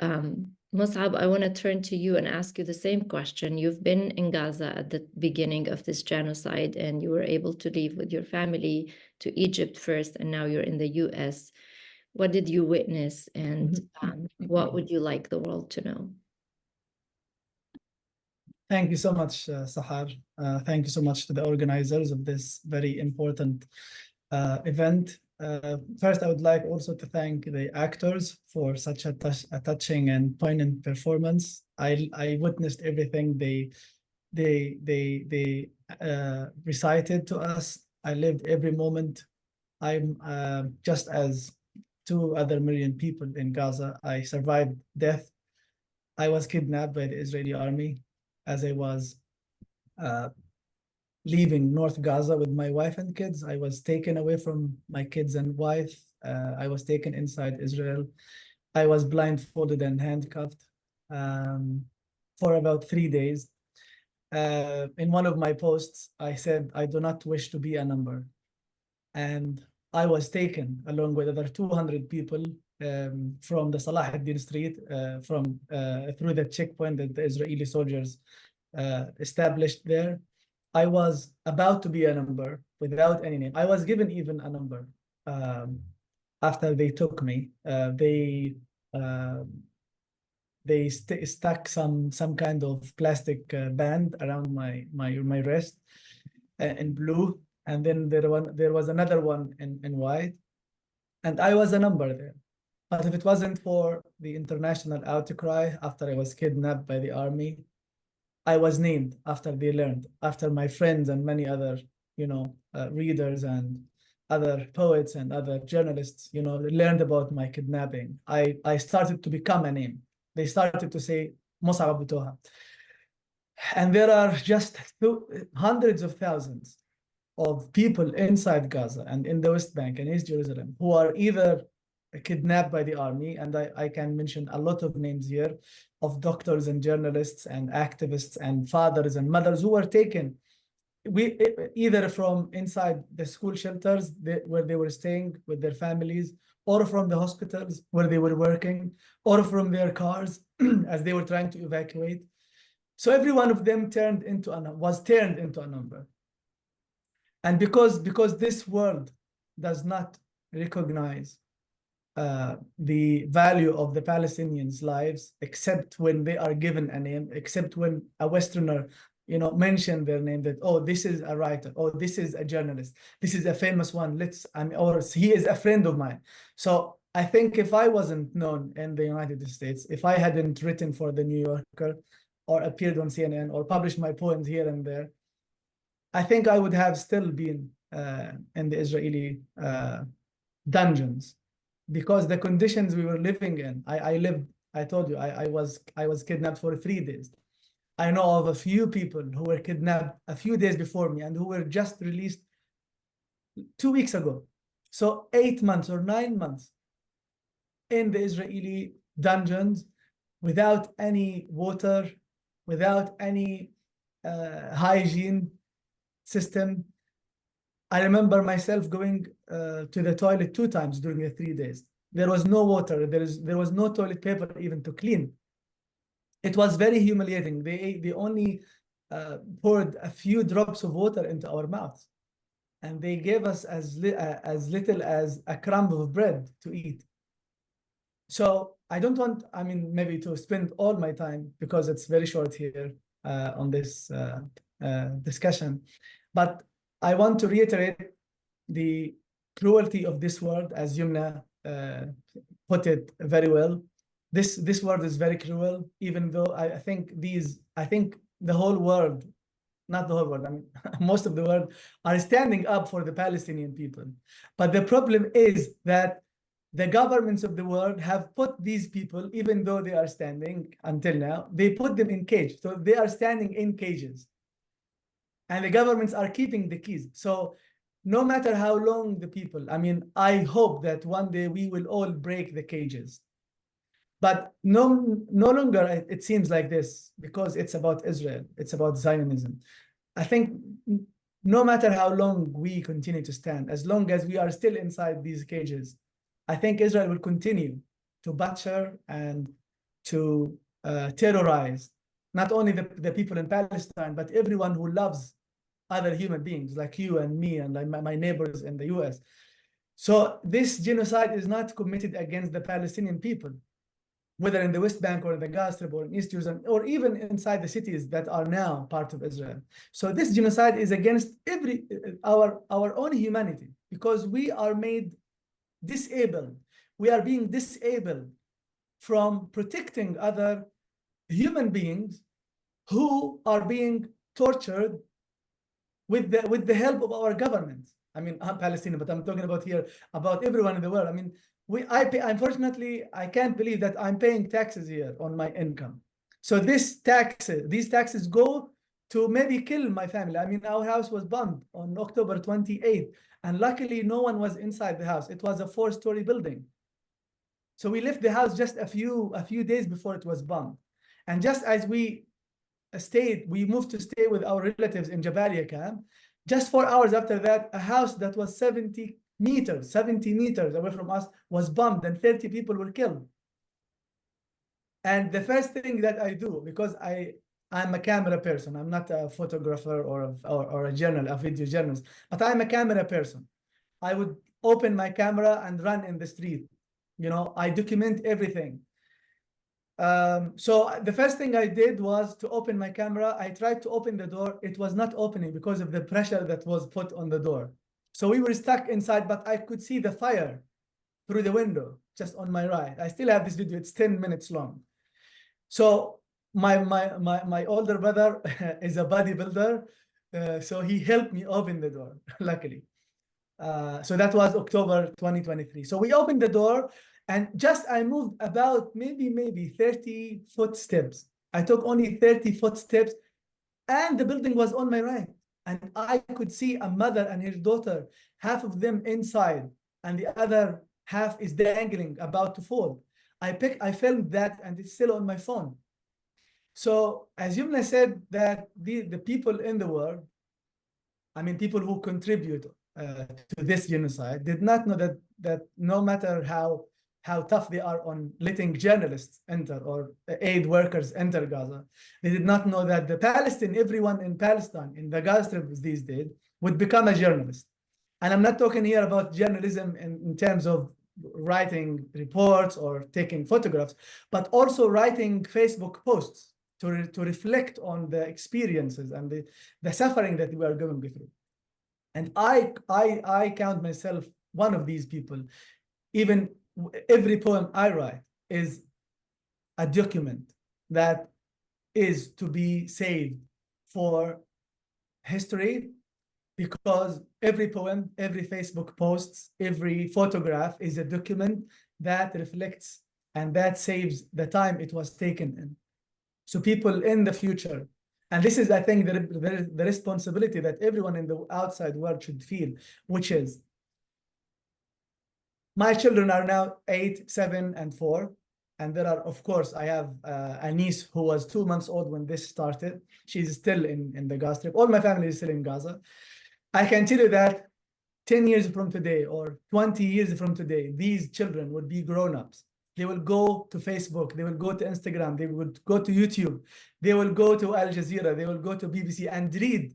Mosab, I want to turn to you and ask you the same question. You've been in Gaza at the beginning of this genocide, and you were able to leave with your family to Egypt first, and now you're in the US. What did you witness, and what would you like the world to know? Thank you so much, Sahar. Thank you so much to the organizers of this very important event. First, I would like also to thank the actors for such a touching and poignant performance. I witnessed everything they recited to us. I lived every moment. I'm just as 2 other million people in Gaza. I survived death. I was kidnapped by the Israeli army as I was leaving North Gaza with my wife and kids. I was taken away from my kids and wife. I was taken inside Israel. I was blindfolded and handcuffed for about 3 days. In one of my posts, I said, I do not wish to be a number. And I was taken along with other 200 people from the Salah ad-Din street, through the checkpoint that the Israeli soldiers established there. I was about to be a number without any name. I was given even a number after they took me. They stuck some kind of plastic band around my wrist in blue, and then there was another one in white, and I was a number there. But if it wasn't for the international outcry after I was kidnapped by the army, I was named after they learned, after my friends and many other, readers and other poets and other journalists, learned about my kidnapping. I started to become a name. They started to say Mosab Abu Toha. And there are just hundreds of thousands of people inside Gaza and in the West Bank and East Jerusalem who are either kidnapped by the army, and I can mention a lot of names here of doctors and journalists and activists and fathers and mothers who were taken either from inside the school shelters where they were staying with their families, or from the hospitals where they were working, or from their cars as they were trying to evacuate. So every one of them was turned into a number. And because this world does not recognize the value of the Palestinians' lives, except when they are given a name, except when a Westerner, mention their name, that, oh, this is a writer, oh, this is a journalist, this is a famous one, or he is a friend of mine. So I think if I wasn't known in the United States, if I hadn't written for the New Yorker or appeared on CNN or published my poems here and there, I think I would have still been in the Israeli dungeons, because the conditions we were living in, I told you, I was kidnapped for 3 days. I know of a few people who were kidnapped a few days before me and who were just released 2 weeks ago. So 8 months or 9 months in the Israeli dungeons without any water, without any hygiene system. I remember myself going to the toilet 2 times during the 3 days. There was no water. There was no toilet paper even to clean. It was very humiliating. They only poured a few drops of water into our mouths, and they gave us as little as a crumb of bread to eat. So I don't want, I mean, maybe to spend all my time, because it's very short here on this discussion, but I want to reiterate the cruelty of this world, as Youmna put it very well. This world is very cruel, even though I think the whole world, not the whole world, I mean, most of the world are standing up for the Palestinian people. But the problem is that the governments of the world have put these people, even though they are standing until now, they put them in cages. So they are standing in cages. And the governments are keeping the keys. So no matter how long the people, I mean, I hope that one day we will all break the cages. But no longer it seems like this, because it's about Israel. It's about Zionism. I think no matter how long we continue to stand, as long as we are still inside these cages, I think Israel will continue to butcher and to terrorize not only the people in Palestine, but everyone who loves other human beings like you and me and like my neighbors in the US. So this genocide is not committed against the Palestinian people, whether in the West Bank or in the Gaza Strip or in East Jerusalem, or even inside the cities that are now part of Israel. So this genocide is against our own humanity, because we are made disabled. We are being disabled from protecting other human beings who are being tortured with the help of our government. I mean, I'm Palestinian, but I'm talking about here about everyone in the world. I mean, unfortunately, I can't believe that I'm paying taxes here on my income. So these taxes go to maybe kill my family. I mean, our house was bombed on October 28th, and luckily no one was inside the house. It was a 4-story building. So we left the house just a few days before it was bombed. And just as we moved to stay with our relatives in Jabalia camp. Just 4 hours after that, a house that was 70 meters away from us was bombed, and 30 people were killed. And the first thing that I do, because I'm a camera person, I'm not a photographer or a video journalist, but I'm a camera person. I would open my camera and run in the street. You know, I document everything. So the first thing I did was to open my camera. I tried to open the door. It was not opening because of the pressure that was put on the door. So we were stuck inside, but I could see the fire through the window just on my right. I still have this video. It's 10 minutes long. So my older brother is a bodybuilder. So he helped me open the door, luckily. So that was October 2023. So we opened the door. And just I moved about maybe 30 footsteps. I took only 30 footsteps, and the building was on my right. And I could see a mother and her daughter, half of them inside, and the other half is dangling, about to fall. I filmed that, and it's still on my phone. So as Youmna said, that the people in the world, I mean, people who contribute to this genocide, did not know that no matter how tough they are on letting journalists enter or aid workers enter Gaza, they did not know that everyone in Palestine, in the Gaza Strip these days, would become a journalist. And I'm not talking here about journalism in terms of writing reports or taking photographs, but also writing Facebook posts to reflect on the experiences and the suffering that we are going through. And I count myself one of these people, even every poem I write is a document that is to be saved for history, because every poem, every Facebook post, every photograph is a document that reflects and that saves the time it was taken in. So people in the future, and this is, I think, the responsibility that everyone in the outside world should feel, which is, my children are now 8, 7, and 4. And there are, of course, I have a niece who was 2 months old when this started. She's still in the Gaza Strip. All my family is still in Gaza. I can tell you that 10 years from today or 20 years from today, these children would be grown-ups. They will go to Facebook, they will go to Instagram, they will go to YouTube, they will go to Al Jazeera, they will go to BBC and read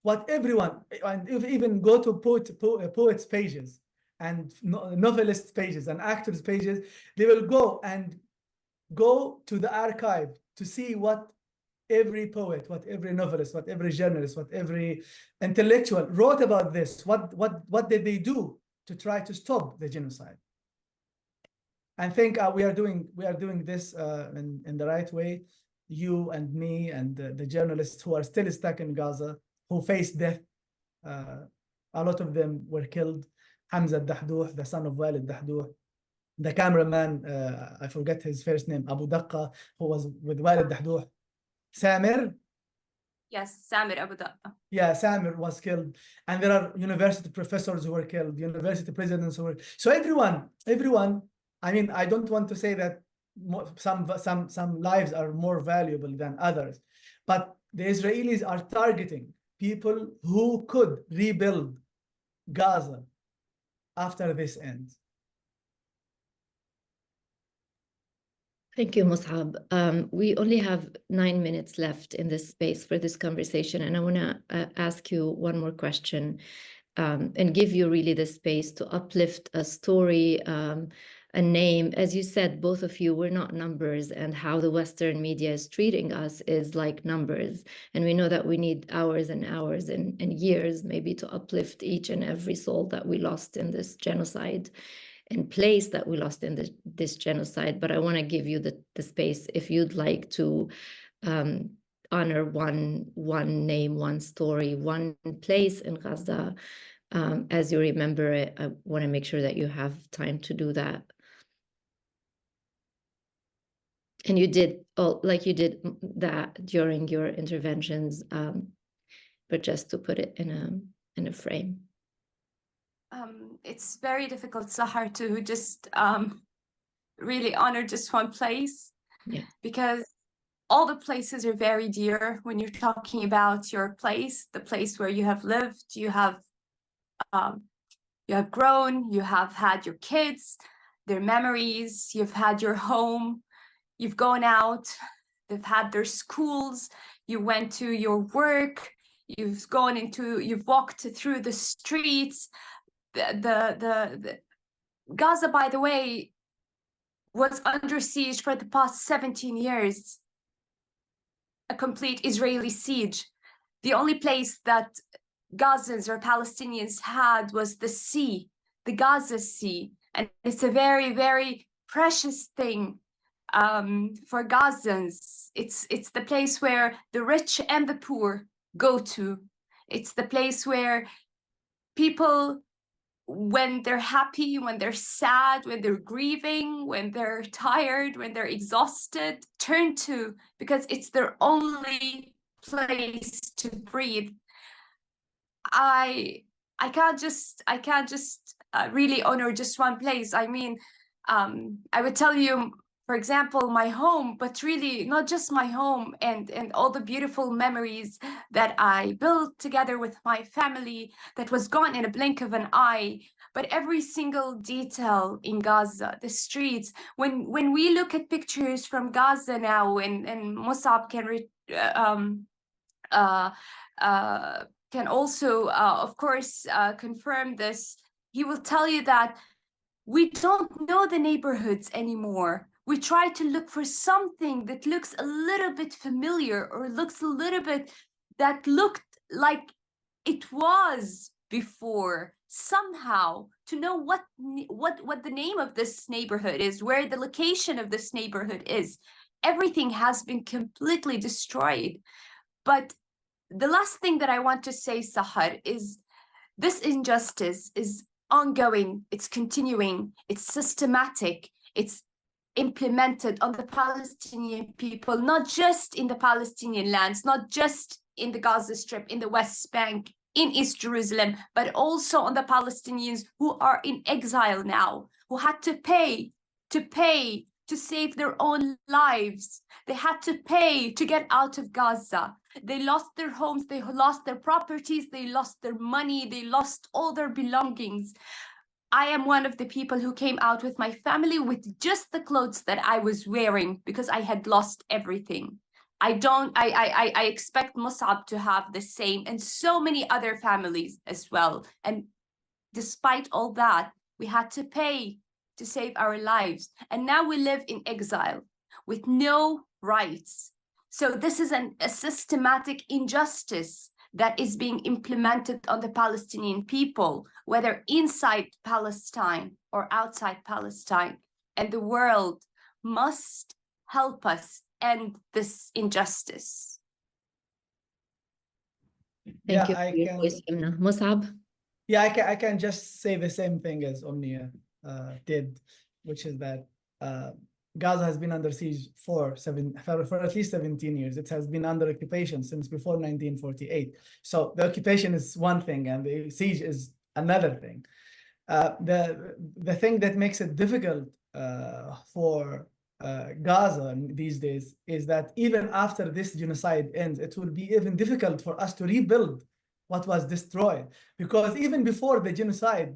what everyone, and even go to poets' pages and novelists' pages and actors' pages. They will go to the archive to see what every poet, what every novelist, what every journalist, what every intellectual wrote about this. What did they do to try to stop the genocide? I think we are doing this in the right way. You and me and the journalists who are still stuck in Gaza, who face death. A lot of them were killed. Hamza Dahdouh, the son of Walid Dahdouh. The cameraman, I forget his first name, Abu Daqqa, who was with Walid Dahdouh. Samir? Yes, Samir Abu Toha. Yeah, Samir was killed. And there are university professors who were killed, university presidents who were. So everyone, I mean, I don't want to say that some lives are more valuable than others, but the Israelis are targeting people who could rebuild Gaza after this ends. Thank you, Mosab. We only have 9 minutes left in this space for this conversation, and I want to ask you one more question and give you really the space to uplift a story, a name. As you said, both of you, we're not numbers, and how the Western media is treating us is like numbers. And we know that we need hours and hours and years maybe to uplift each and every soul that we lost in this genocide and place that we lost in this genocide. But I want to give you the space if you'd like to honor one name, one story, one place in Gaza as you remember it. I want to make sure that you have time to do that. And you did, like you did that during your interventions, but just to put it in a frame. It's very difficult, Sahar, to just really honor just one place, because all the places are very dear when you're talking about your place, the place where you have lived, you have grown, you have had your kids, their memories, you've had your home, you've gone out, they've had their schools, you went to your work, you've walked through the streets. The Gaza, by the way, was under siege for the past 17 years, a complete Israeli siege. The only place that Gazans or Palestinians had was the sea, the Gaza Sea, and it's a very, very precious thing for Gazans. It's the place where the rich and the poor go to. It's the place where people, when they're happy, when they're sad, when they're grieving, when they're tired, when they're exhausted, turn to, because it's their only place to breathe. I can't just really honor just one place. I mean, I would tell you, for example, my home, but really not just my home and all the beautiful memories that I built together with my family that was gone in a blink of an eye, but every single detail in Gaza, the streets. When we look at pictures from Gaza now, and Mosab can also, of course, confirm this, he will tell you that we don't know the neighborhoods anymore. We try to look for something that looks a little bit familiar, or looks a little bit that looked like it was before somehow to know what the name of this neighborhood is, where the location of this neighborhood is. Everything has been completely destroyed. But the last thing that I want to say, Sahar, is this injustice is ongoing, it's continuing, it's systematic, it's implemented on the Palestinian people, not just in the Palestinian lands, not just in the Gaza Strip, in the West Bank, in East Jerusalem, but also on the Palestinians who are in exile now, who had to pay to save their own lives. They had to pay to get out of Gaza. They lost their homes, they lost their properties, they lost their money, they lost all their belongings. I am one of the people who came out with my family with just the clothes that I was wearing because I had lost everything. I expect Mosab to have the same, and so many other families as well. And despite all that, we had to pay to save our lives. And now we live in exile with no rights. So this is a systematic injustice that is being implemented on the Palestinian people, whether inside Palestine or outside Palestine. And the world must help us end this injustice. Thank you I for your can, voice, Youmna. Mosab? yeah, I can just say the same thing as Omnia did, which is that Gaza has been under siege for at least 17 years. It has been under occupation since before 1948. So the occupation is one thing and the siege is another thing. The thing that makes it difficult for Gaza these days is that even after this genocide ends, it will be even difficult for us to rebuild what was destroyed, because even before the genocide,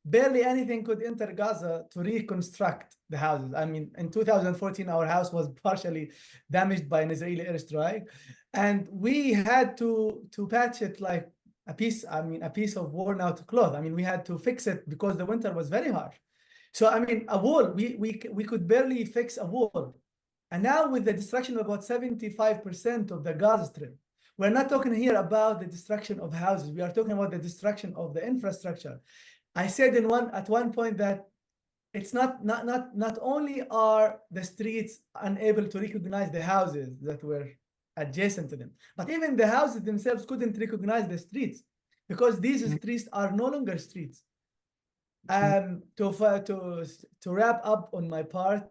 barely anything could enter Gaza to reconstruct the houses. I mean, in 2014, our house was partially damaged by an Israeli airstrike, and we had to patch it like a piece of worn out cloth. I mean, we had to fix it because the winter was very harsh. So, I mean, a wall, we could barely fix a wall. And now with the destruction of about 75% of the Gaza Strip, we're not talking here about the destruction of houses. We are talking about the destruction of the infrastructure. I said at one point that it's not only are the streets unable to recognize the houses that were adjacent to them, but even the houses themselves couldn't recognize the streets because these streets are no longer streets. To wrap up on my part,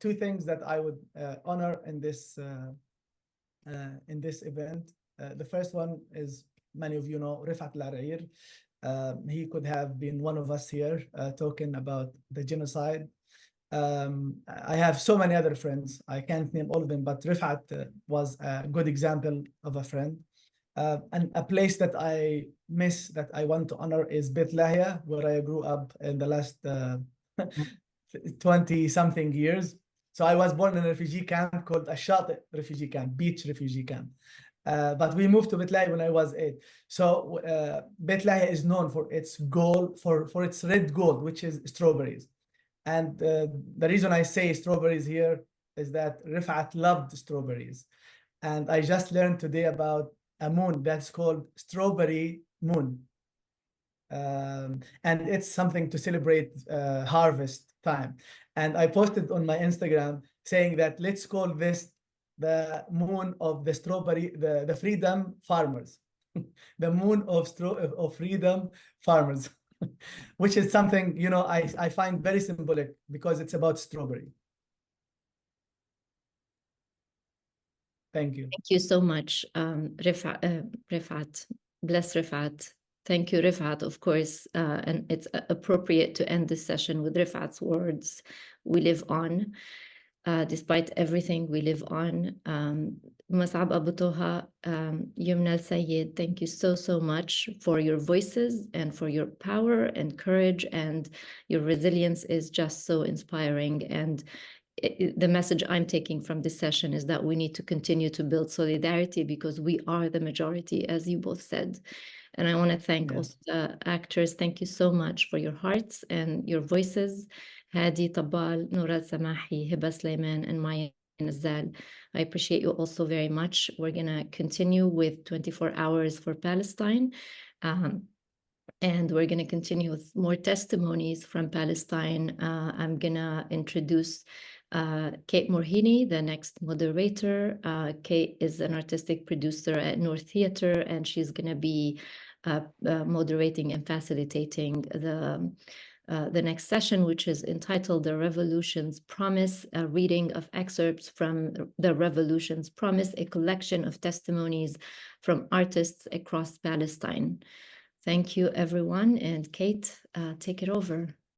two things that I would honor in this event. The first one is, many of you know, Rifat Al-Arair. He could have been one of us here talking about the genocide. I have so many other friends. I can't name all of them, but Rifat was a good example of a friend. And a place that I miss, that I want to honor, is Beit Lahia, where I grew up in the last 20-something years. So I was born in a refugee camp called Ashati refugee camp, beach refugee camp. But we moved to Beit Lahia when I was 8. So Beit Lahia is known for its gold, for its red gold, which is strawberries. And the reason I say strawberries here is that Rifat loved strawberries. And I just learned today about a moon that's called Strawberry Moon. And it's something to celebrate harvest time. And I posted on my Instagram saying that let's call this the moon of the strawberry, the freedom farmers, the moon of freedom farmers, which is something, you know, I find very symbolic because it's about strawberry. Thank you. Thank you so much, Rifat. Bless Rifat. Thank you, Rifat, of course. And it's appropriate to end this session with Rifat's words. We live on. Despite everything, we live on. Mosab Abu Toha, Youmna El Sayed, thank you so much for your voices and for your power and courage, and your resilience is just so inspiring. And the message I'm taking from this session is that we need to continue to build solidarity because we are the majority, as you both said. And I want to thank also the actors. Thank you so much for your hearts and your voices. Hadi, Tabbal, Nora, Samahy, Hiba, Sleiman, and Maya, Nazzal. I appreciate you also very much. We're going to continue with 24 Hours for Palestine. And we're going to continue with more testimonies from Palestine. I'm going to introduce Kate Morhini, the next moderator. Kate is an artistic producer at North Theatre, and she's going to be moderating and facilitating the next session, which is entitled The Revolution's Promise, a reading of excerpts from The Revolution's Promise, a collection of testimonies from artists across Palestine. Thank you, everyone. And Kate, take it over.